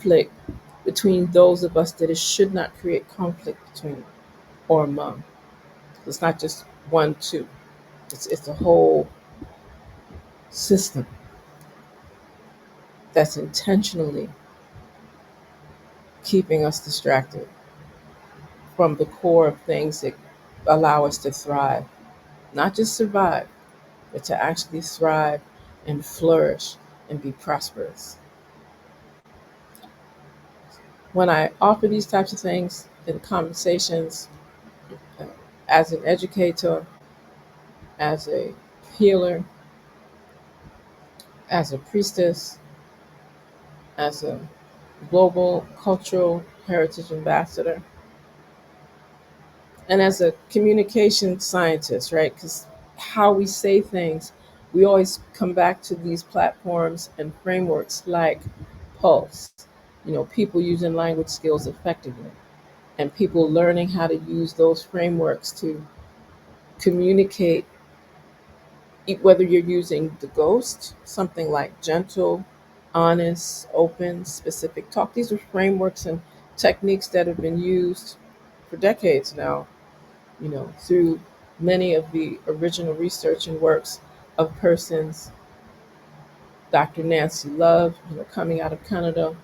conflict between those of us that it should not create conflict between or among. It's not just one, two. It's a whole system that's intentionally keeping us distracted from the core of things that allow us to thrive, not just survive, but to actually thrive and flourish and be prosperous. When I offer these types of things in conversations, uh, as an educator, as a healer, as a priestess, as a global cultural heritage ambassador, and as a communication scientist, right? Because how we say things, we always come back to these platforms and frameworks like Pulse, people using language skills effectively, and people learning how to use those frameworks to communicate, whether you're using the ghost, something like gentle, honest, open, specific talk. These are frameworks and techniques that have been used for decades now, through many of the original research and works of persons, Dr. Nancy Love, coming out of Canada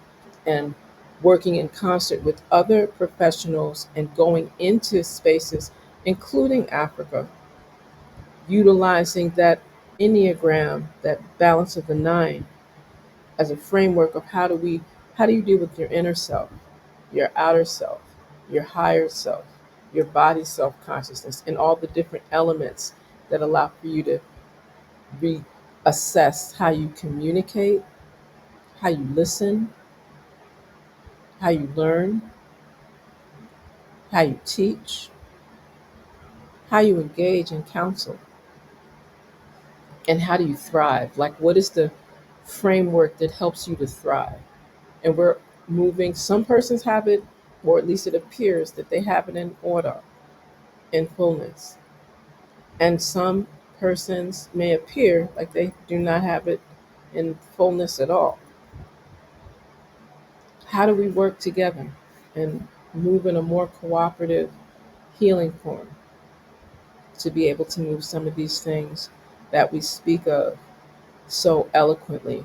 and working in concert with other professionals and going into spaces, including Africa, utilizing that Enneagram, that balance of the nine, as a framework of how do you deal with your inner self, your outer self, your higher self, your body self consciousness, and all the different elements that allow for you to reassess how you communicate, how you listen, how you learn, how you teach, how you engage in counsel, and how do you thrive. Like, what is the framework that helps you to thrive? And we're moving, some persons have it, or at least it appears that they have it in order, in fullness. And some persons may appear like they do not have it in fullness at all. How do we work together and move in a more cooperative healing form to be able to move some of these things that we speak of so eloquently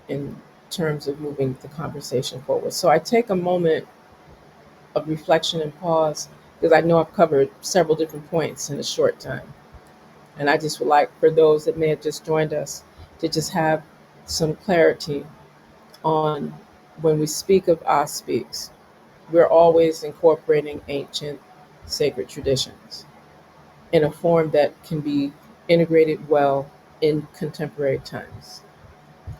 in terms of moving the conversation forward? So I take a moment of reflection and pause because I know I've covered several different points in a short time. And I just would like for those that may have just joined us to just have some clarity on when we speak of I speaks, we're always incorporating ancient sacred traditions in a form that can be integrated well in contemporary times,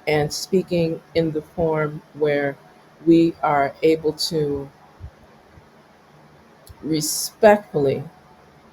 and speaking in the form where we are able to respectfully